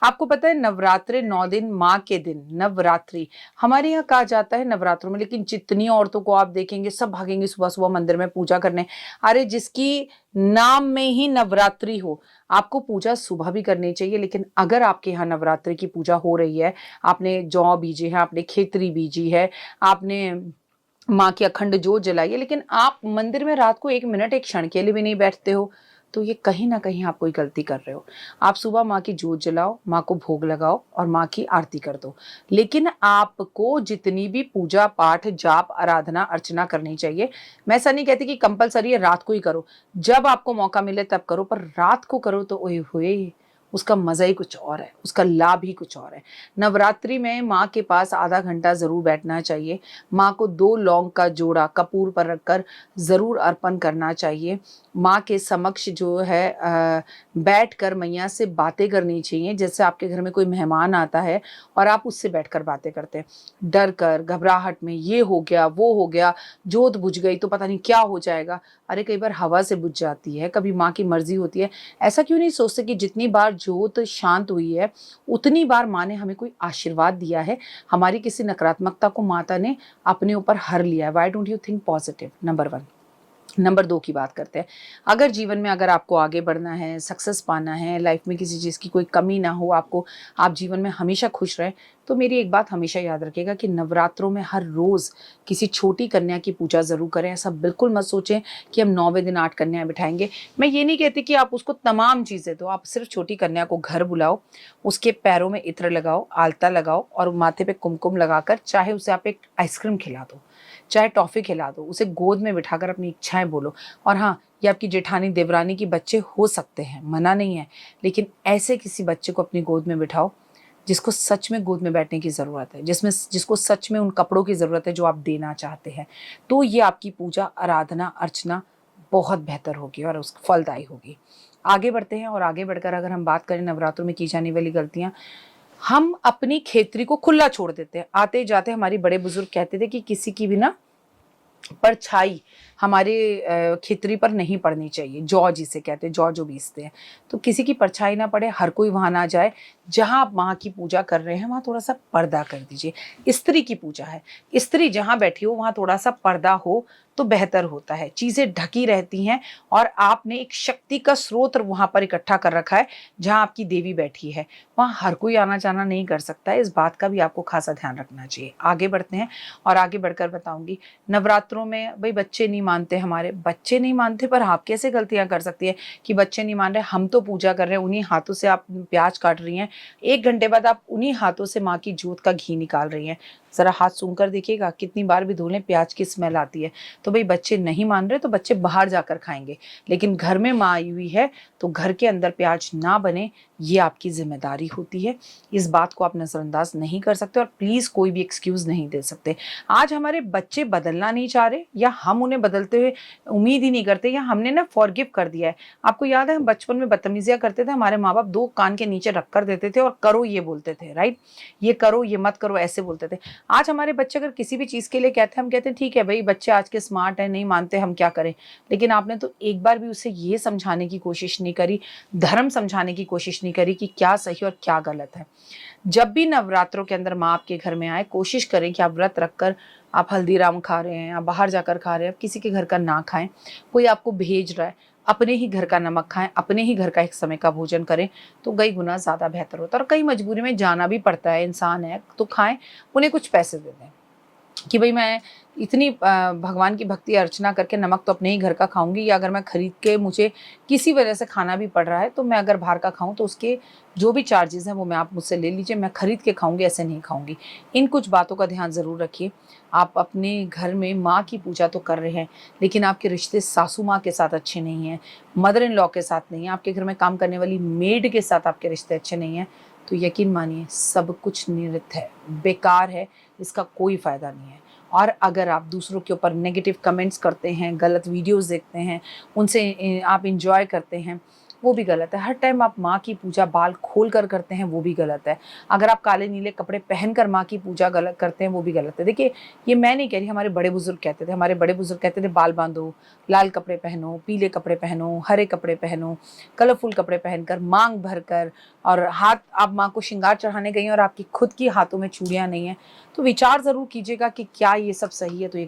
आपको पता है नवरात्रे 9 दिन माँ के दिन नवरात्रि हमारे यहाँ कहा जाता है नवरात्रों में, लेकिन जितनी औरतों को आप देखेंगे सब भागेंगे सुबह सुबह मंदिर में पूजा करने। अरे जिसकी नाम में ही नवरात्रि हो, आपको पूजा सुबह भी करनी चाहिए। लेकिन अगर आपके यहाँ नवरात्रि की पूजा हो रही है, आपने जौ बीजे है, आपने खेतरी बीजी है, आपने माँ की अखंड जोत जलाई है, लेकिन आप मंदिर में रात को 1 मिनट 1 क्षण के लिए भी नहीं बैठते हो, तो ये कहीं ना कहीं आप कोई गलती कर रहे हो। आप सुबह माँ की जोत जलाओ, माँ को भोग लगाओ और माँ की आरती कर दो। लेकिन आपको जितनी भी पूजा पाठ जाप आराधना अर्चना करनी चाहिए, मैं ऐसा नहीं कहती कि कंपलसरी है रात को ही करो, जब आपको मौका मिले तब करो, पर रात को करो तो ओए हुए उसका मजा ही कुछ और है, उसका लाभ ही कुछ और है। नवरात्रि में माँ के पास आधा घंटा जरूर बैठना चाहिए। माँ को 2 लौंग का जोड़ा कपूर पर रखकर जरूर अर्पण करना चाहिए। माँ के समक्ष जो है बैठकर मैया से बातें करनी चाहिए। जैसे आपके घर में कोई मेहमान आता है और आप उससे बैठकर बातें करते हैं, डर कर घबराहट में ये हो गया वो हो गया, जोत बुझ गई तो पता नहीं क्या हो जाएगा। अरे कई बार हवा से बुझ जाती है, कभी माँ की मर्जी होती है। ऐसा क्यों नहीं सोचते कि जितनी बार जोत शांत हुई है उतनी बार माँ ने हमें कोई आशीर्वाद दिया है, हमारी किसी नकारात्मकता को माता ने अपने ऊपर हर लिया है। Why don't you think positive? Number 1। Number 2 की बात करते हैं। अगर जीवन में अगर आपको आगे बढ़ना है, सक्सेस पाना है, लाइफ में किसी चीज़ की कोई कमी ना हो आपको, आप जीवन में हमेशा खुश रहें, तो मेरी एक बात हमेशा याद रखिएगा कि नवरात्रों में हर रोज़ किसी छोटी कन्या की पूजा ज़रूर करें। ऐसा बिल्कुल मत सोचें कि हम 9वें दिन 8 कन्याएं बिठाएंगे। मैं ये नहीं कहती कि आप उसको तमाम चीज़ें दो, आप सिर्फ छोटी कन्या को घर बुलाओ, उसके पैरों में इत्र लगाओ, आलता लगाओ और माथे पे कुमकुम लगाकर चाहे उसे आप एक आइसक्रीम खिला दो, चाहे टॉफ़ी खिला दो, उसे गोद में बिठाकर अपनी इच्छाएं बोलो। और हाँ, ये आपकी जेठानी देवरानी की बच्चे हो सकते हैं, मना नहीं है, लेकिन ऐसे किसी बच्चे को अपनी गोद में बिठाओ जिसको सच में गोद में बैठने की ज़रूरत है, जिसको सच में उन कपड़ों की ज़रूरत है जो आप देना चाहते हैं। तो ये आपकी पूजा आराधना अर्चना बहुत बेहतर होगी और उस फलदायी होगी। आगे बढ़ते हैं और आगे बढ़कर अगर हम बात करें नवरात्रों में की जाने वाली गलतियाँ, हम अपनी खेतरी को खुला छोड़ देते हैं। आते जाते हमारे बड़े बुजुर्ग कहते थे कि किसी की भी ना परछाई हमारे खितरी पर नहीं पड़नी चाहिए। जौ जिसे कहते हैं, जौ जो बीसते हैं, तो किसी की परछाई ना पड़े, हर कोई वहां ना जाए। जहां आप माँ की पूजा कर रहे हैं वहां थोड़ा सा पर्दा कर दीजिए। स्त्री की पूजा है, स्त्री जहां बैठी हो वहां थोड़ा सा पर्दा हो तो बेहतर होता है, चीजें ढकी रहती हैं और आपने एक शक्ति का स्रोत वहां पर इकट्ठा कर रखा है। जहां आपकी देवी बैठी है वहां हर कोई आना जाना नहीं कर सकता है, इस बात का भी आपको खासा ध्यान रखना चाहिए। आगे बढ़ते हैं और आगे बढ़कर बताऊंगी। नवरात्रों में भाई बच्चे नहीं मानते, हमारे बच्चे नहीं मानते, पर आप कैसे गलतियां कर सकती है कि बच्चे नहीं मान रहे? हम तो पूजा कर रहे हैं, उन्हीं हाथों से आप प्याज काट रही हैं, 1 घंटे बाद आप उन्हीं हाथों से माँ की जोत का घी निकाल रही हैं। जरा हाथ सूंघ कर देखिएगा, कितनी बार भी धो लें प्याज की स्मेल आती है। तो भाई बच्चे नहीं मान रहे तो बच्चे बाहर जाकर खाएंगे, लेकिन घर में माँ आई हुई है तो घर के अंदर प्याज ना बने, ये आपकी जिम्मेदारी होती है। इस बात को आप नजरअंदाज नहीं कर सकते और प्लीज कोई भी एक्सक्यूज नहीं दे सकते। आज हमारे बच्चे बदलना नहीं चाह रहे या हम उन्हें बदलते हुए उम्मीद ही नहीं करते, या हमने ना फॉरगिव कर दिया है। आपको याद है हम बचपन में बदतमीजियां करते थे, हमारे माँ बाप 2 कान के नीचे रख कर देते थे और करो ये बोलते थे, राइट? ये करो ये मत करो ऐसे बोलते थे। आज हमारे बच्चे अगर किसी भी चीज के लिए कहते हैं, हम कहते हैं ठीक है भाई बच्चे आज के स्मार्ट है, नहीं मानते हम क्या करें। लेकिन आपने तो एक बार भी उसे ये समझाने की कोशिश नहीं करी, धर्म समझाने की कोशिश नहीं करी कि क्या सही और क्या गलत है। जब भी नवरात्रों के अंदर माँ आपके घर में आए, कोशिश करें कि आप व्रत रखकर आप हल्दीराम खा रहे हैं, आप बाहर जाकर खा रहे हैं, आप किसी के घर का ना खाएं। कोई आपको भेज रहा है, अपने ही घर का नमक खाएं, अपने ही घर का एक समय का भोजन करें, तो कई गुना ज़्यादा बेहतर होता है। और कई मजबूरी में जाना भी पड़ता है, इंसान है तो खाएं, उन्हें कुछ पैसे दे दें कि भाई मैं इतनी भगवान की भक्ति अर्चना करके नमक तो अपने ही घर का खाऊंगी, या अगर मैं खरीद के मुझे किसी वजह से खाना भी पड़ रहा है तो मैं अगर बाहर का खाऊं तो उसके जो भी चार्जेस हैं वो मैं आप मुझसे ले लीजिए, मैं खरीद के खाऊंगी, ऐसे नहीं खाऊंगी। इन कुछ बातों का ध्यान ज़रूर रखिए। आप अपने घर में माँ की पूजा तो कर रहे हैं, लेकिन आपके रिश्ते सासू माँ के साथ अच्छे नहीं हैं, मदर इन लॉ के साथ नहीं है, आपके घर में काम करने वाली मेड के साथ आपके रिश्ते अच्छे नहीं हैं, तो यकीन मानिए सब कुछ निरर्थ है, बेकार है, इसका कोई फ़ायदा नहीं है। और अगर आप दूसरों के ऊपर नेगेटिव कमेंट्स करते हैं, गलत वीडियोस देखते हैं, उनसे आप इंजॉय करते हैं, वो भी गलत है। हर टाइम आप माँ की पूजा बाल खोल कर करते हैं, वो भी गलत है। अगर आप काले नीले कपड़े पहनकर माँ की पूजा गलत करते हैं, वो भी गलत है। देखिए, ये मैं नहीं कह रही, हमारे बड़े बुजुर्ग कहते थे। हमारे बड़े बुजुर्ग कहते थे बाल बांधो, लाल कपड़े पहनो, पीले कपड़े पहनो, हरे कपड़े पहनो, कलरफुल कपड़े पहनकर, मांग भरकर, और हाथ, आप माँ को श्रृंगार चढ़ाने गई हैं और आपकी खुद की हाथों में चूड़ियाँ नहीं हैं, तो विचार ज़रूर कीजिएगा कि क्या ये सब सही है, तो ये